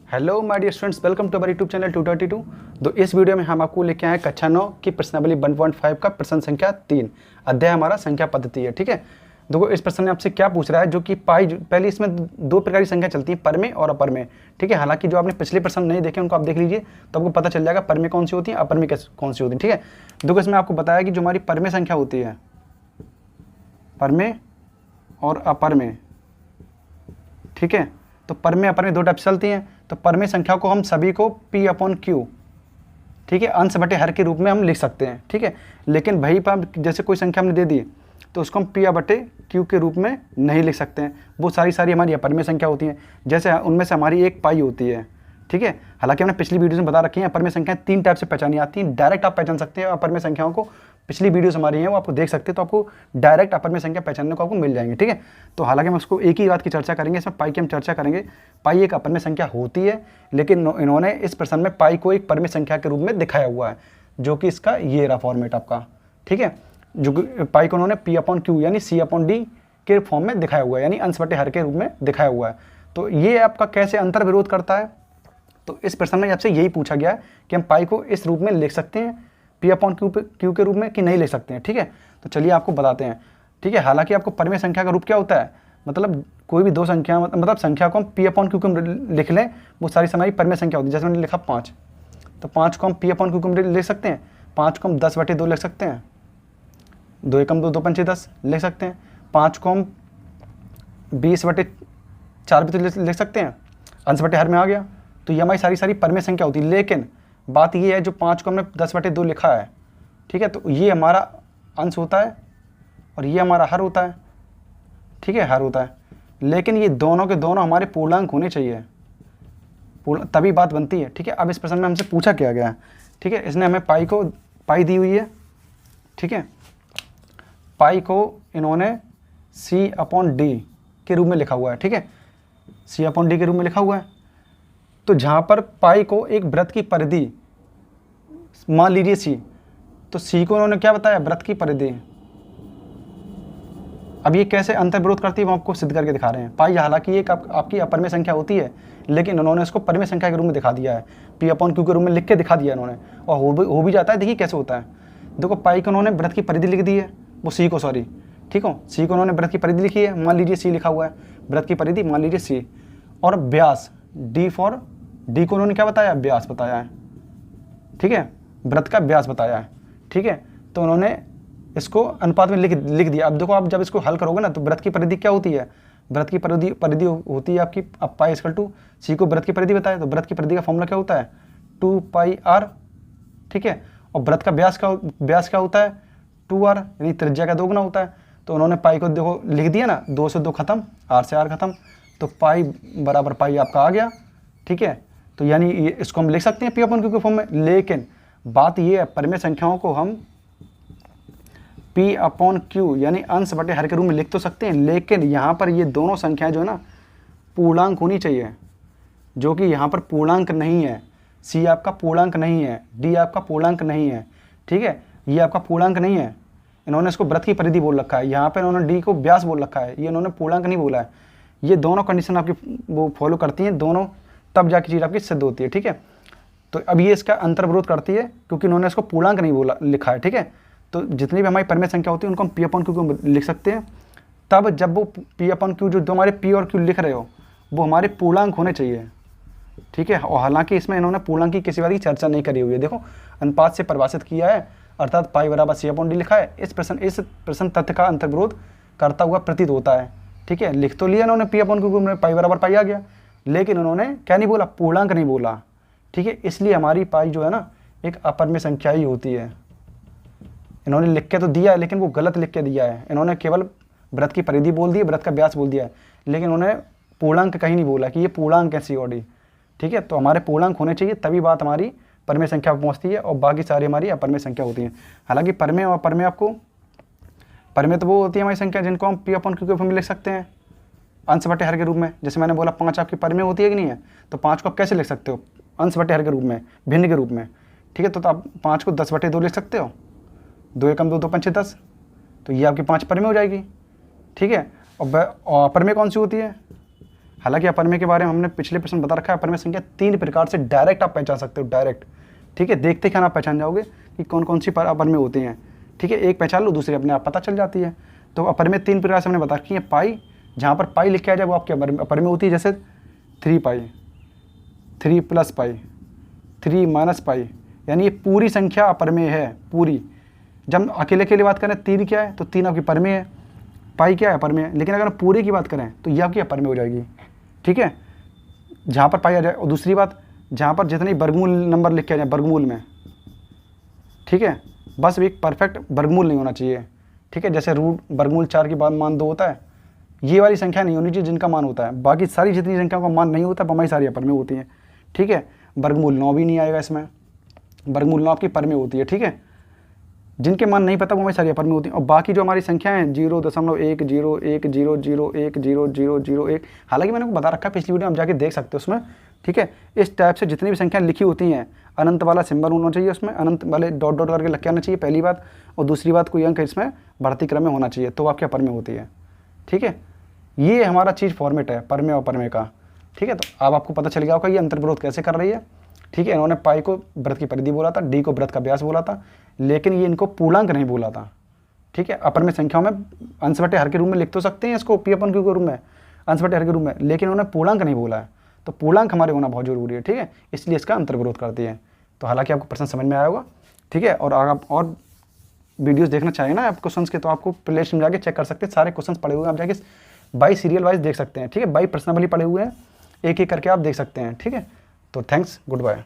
Hello my dear students, welcome to our YouTube channel 232। तो इस video में हम आपको लेके आए कक्षा 9 की प्रश्नावली 1.5 का प्रश्न संख्या 3 अध्याय हमारा संख्या पद्धति है। ठीक है, देखो इस प्रश्न में आपसे क्या पूछ रहा है, जो कि पाई पहले इसमें दो प्रकार की संख्या चलती है, पर में और अपर में। ठीक है, हालांकि जो आपने पिछले प्रश्न नहीं देखे उनको आप देख लीजिए तो आपको पता चल जाएगा पर में कौन सी होती है, अपर में कौन सी होती है। ठीक है, देखो इसमें आपको बताया कि जो हमारी पर में संख्या होती है, पर में और अपर में, ठीक है, तो पर में अपर में दो टाइप चलती हैं। तो पर में संख्या को हम सभी को P/Q, ठीक है, अंश बटे हर के रूप में हम लिख सकते हैं। ठीक है, लेकिन वही पर जैसे कोई संख्या हमने दे दी तो उसको हम P/Q के रूप में नहीं लिख सकते हैं। वो सारी हमारी अपर में संख्या होती हैं, जैसे उनमें से हमारी एक पाई होती है। ठीक है, हालांकि हमने पिछली वीडियो में बता रखी है अपर में संख्याएं तीन टाइप से पहचानी आती हैं। डायरेक्ट आप पहचान सकते हैं अपर में संख्याओं को, पिछली वीडियोस हमारी हैं वो आपको देख सकते हैं, तो आपको डायरेक्ट अपर में संख्या पहचानने को आपको मिल जाएंगे। ठीक है, तो हालांकि हम उसको एक ही बात की चर्चा करेंगे, इसमें पाई की हम चर्चा करेंगे। पाई एक अपर में संख्या होती है, लेकिन इन्होंने इस प्रश्न में पाई को एक पर में संख्या के रूप में दिखाया हुआ है, जो कि इसका ये रहा फॉर्मेट आपका। ठीक है, जो पाई को उन्होंने P/Q यानी C/D के फॉर्म में दिखाया हुआ है, यानी अंश बटे हर के रूप में दिखाया हुआ है। तो ये आपका कैसे अंतर विरोध करता है, तो इस प्रश्न में आपसे यही पूछा गया है कि हम पाई को इस रूप में लिख सकते हैं P/Q के रूप में कि नहीं लिख सकते हैं। ठीक है, तो चलिए आपको बताते हैं। ठीक है, हालांकि आपको परमेय संख्या का रूप क्या होता है, मतलब कोई भी दो संख्या, मतलब संख्या को हम P/Q को लिख लें, वो सारी हमारी परमेय संख्या होती है। जैसे मैंने लिखा 5, तो 5 को हम P/Q को लिख सकते हैं। 5 को हम 10/2 लिख सकते हैं, 2 एकम 2, 2 पंचे 10 लिख सकते हैं। 5 को हम 20/4 भी तो लिख सकते हैं, अंश बटे हर में आ गया। तो ये हमारी सारी परमेय संख्या होती है। लेकिन बात ये है, जो 5 को हमने 10/2 लिखा है, ठीक है, तो ये हमारा अंश होता है और ये हमारा हर होता है। ठीक है, हर होता है, लेकिन ये दोनों के दोनों हमारे पूर्णांक होने चाहिए, तभी बात बनती है। ठीक है, अब इस प्रश्न में हमसे पूछा क्या गया है, ठीक है, इसने हमें पाई दी हुई है। ठीक है, पाई को इन्होंने C/D के रूप में लिखा हुआ है। ठीक है, C/D के रूप में लिखा हुआ है। तो जहाँ पर पाई को एक वृत्त की परिधि मान लीजिए C, तो C को उन्होंने क्या बताया, वृत्त की परिधि। अब ये कैसे अंतर विरोध करती है वो आपको सिद्ध करके दिखा रहे हैं। पाई हालांकि एक आपकी अपर में संख्या होती है, लेकिन उन्होंने इसको परमेय संख्या के रूप में दिखा दिया है, P/Q के रूप में लिख के दिखा दिया इन्होंने, और हो भी जाता है। देखिए कैसे होता है, देखो पाई को उन्होंने वृत्त की परिधि लिख दी है, वो C को, सॉरी, ठीक हो, C को उन्होंने वृत्त की परिधि लिखी है, मान लीजिए C लिखा हुआ है, वृत्त की परिधि मान लीजिए C, और व्यास D को उन्होंने क्या बताया, व्यास बताया है। ठीक है, वृत्त का व्यास बताया है। ठीक है, तो उन्होंने इसको अनुपात में लिख दिया। अब देखो आप जब इसको हल करोगे ना, तो वृत्त की परिधि क्या होती है, वृत्त की परिधि होती है आपकी, अब पाई = C को वृत्त की परिधि बताया, तो वृत्त की परिधि का फॉर्मूला क्या होता है, 2πr। ठीक है, और वृत्त का व्यास क्या होता है, 2r, यानी त्रिज्या का 2 गुना होता है। तो उन्होंने पाई को देखो लिख दिया ना, 2 से 2 खत्म, r से r खत्म, तो पाई बराबर पाई आपका आ गया। ठीक है, तो यानी इसको हम लिख सकते हैं P/Q के फॉर्म में। लेकिन बात ये है, परमेय संख्याओं को हम P/Q यानी अंश बटे हर के रूप में लिख तो सकते हैं, लेकिन यहाँ पर ये दोनों संख्याएं जो है ना पूर्णांक होनी चाहिए, जो कि यहाँ पर पूर्णांक नहीं है। C आपका पूर्णांक नहीं है, D आपका पूर्णांक नहीं है। ठीक है, ये आपका पूर्णांक नहीं है, इन्होंने इसको वृत्त की परिधि बोल रखा है, यहाँ पर इन्होंने D को व्यास बोल रखा है, ये इन्होंने पूर्णांक नहीं बोला है। ये दोनों कंडीशन आपकी वो फॉलो करती हैं, दोनों तब जाके चीज़ आपकी सिद्ध होती है। ठीक है, तो अब ये इसका अंतर विरोध करती है, क्योंकि उन्होंने इसको पूर्णांक नहीं बोला लिखा है। ठीक है, तो जितनी भी हमारी परमेय संख्या होती है उनको हम P/Q को लिख सकते हैं, तब जब वो P/Q जो हमारे P और Q लिख रहे हो वो हमारे पूर्णांक होने चाहिए। ठीक है, और हालांकि इसमें इन्होंने पूर्णांक की किसी बात की चर्चा नहीं करी हुई है। देखो अनुपात से परिभाषित किया है, अर्थात पाई बराबर C/D लिखा है। इस प्रश्न तथ्य का अंतर विरोध करता हुआ प्रतीत होता है। ठीक है, लिख तो लिया इन्होंने P/Q को, पाई बराबर पाई आ गया, लेकिन उन्होंने क्या नहीं बोला, पूर्णांक नहीं बोला। ठीक है, इसलिए हमारी पाई जो है ना एक अपरमेय संख्या ही होती है। इन्होंने लिख के तो दिया है, लेकिन वो गलत लिख के दिया है। इन्होंने केवल वृत्त की परिधि बोल दी है, वृत्त का व्यास बोल दिया है, लेकिन उन्होंने पूर्णांक कहीं नहीं बोला कि ये पूर्णांक है C/D। ठीक है, तो हमारे पूर्णांक होने चाहिए, तभी बात हमारी परमेय संख्या पर पहुँचती है, और बाकी सारी हमारी अपरमेय संख्या होती है। हालांकि परमेय और अपरमेय, आपको परमेय तो वो होती है हमारी संख्या जिनको हम P/Q के फॉर्म में लिख सकते हैं अंश बटे हर के रूप में। जैसे मैंने बोला 5 आपकी परमेय होती है कि नहीं है, तो 5 को आप कैसे लिख सकते हो, अंश बटे हर के रूप में, भिन्न के रूप में। ठीक है, तो आप 5 को 10/2 लिख सकते हो, 2 एकम 2, 2 पंचे 10, तो ये आपकी 5 परमेय हो जाएगी। ठीक है, और परमेय कौन सी होती है, हालांकि अपरमेय के बारे में हमने पिछले प्रश्न बता रखा है, अपरमेय संख्या 3 प्रकार से डायरेक्ट आप पहचान सकते हो, डायरेक्ट। ठीक है, देखते क्या आप पहचान जाओगे कि कौन कौन सी अपरमेय होती हैं। ठीक है, एक पहचान लो, दूसरी अपने आप पता चल जाती है। तो अपरमेय 3 प्रकार से हमने बता रखी है। पाई, जहाँ पर पाई लिख के आ जाए वो आपकी अपरमेय होती है, जैसे 3 पाई, 3 प्लस पाई, 3 माइनस पाई, यानी ये पूरी संख्या अपरमेय है, पूरी। जब हम अकेले अकेले बात करें 3 क्या है, तो 3 आपकी परमेय है, पाई क्या है, अपरमेय है। लेकिन अगर हम पूरे की बात करें तो ये आपकी अपरमेय हो जाएगी। ठीक है, जहाँ पर पाई आ जाए। और दूसरी बात, जहाँ पर जितने वर्गमूल नंबर लिख के आ जाए वर्गमूल में, ठीक है, बस एक परफेक्ट वर्गमूल नहीं होना चाहिए। ठीक है, जैसे रूट वर्गमूल 4 के बाद मान 2 होता है, ये वाली संख्या नहीं होनी चाहिए जिनका मान होता है। बाकी सारी जितनी संख्याओं का मान नहीं होता हमारी सारी अपरमेय होती हैं। ठीक है, वर्गमूल 9 भी नहीं आएगा इसमें, वर्गमूल 9 आपकी परमेय होती है। ठीक है, जिनके मान नहीं पता वो हमारी सारी अपरमेय होती हैं। और बाकी जो हमारी संख्याएं हैं 0.10100001, हालांकि मैंने आपको बता रखा है पिछली वीडियो, हम जाके देख सकते हो उसमें। ठीक है, इस टाइप से जितनी भी संख्या लिखी होती हैं, अनंत वाला सिंबल होना चाहिए उसमें, अनंत वाले डॉट डॉट करके लग के आना चाहिए, पहली बात। और दूसरी बात, कोई अंक इसमें बढ़ती क्रम में होना चाहिए, तो आपकी अपरमेय होती है। ठीक है, ये हमारा चीज़ फॉर्मेट है परमेय और अपरमेय का। ठीक है, तो अब आपको पता चल गया होगा ये अंतर्विरोध कैसे कर रही है। ठीक है, इन्होंने पाई को वृत्त की परिधि बोला था, डी को वृत्त का व्यास बोला था, लेकिन ये इनको पूर्णांक नहीं बोला था। ठीक है, अपरमेय संख्याओं में अंश बटे हर के रूप में लिख तो सकते हैं इसको, पी अपन क्यू के रूप में, अंश बटे हर के रूप में, लेकिन उन्होंने पूर्णांक नहीं बोला है। तो पूर्णांक हमारे होना बहुत जरूरी है। ठीक है, इसलिए इसका अंतर्विरोध करती है। तो हालांकि आपको प्रश्न समझ में आया होगा। ठीक है, और अगर आप और वीडियोस देखना चाहिए ना आप क्वेश्चंस के, तो आपको प्ले लिस्ट में जाके चेक कर सकते हैं, सारे क्वेश्चंस पड़े हुए हैं, आप जाके बाई सीरियल वाइज देख सकते हैं। ठीक है, बाई प्रश्नावली पड़े हुए हैं, एक एक करके आप देख सकते हैं। ठीक है, तो थैंक्स, गुड बाय।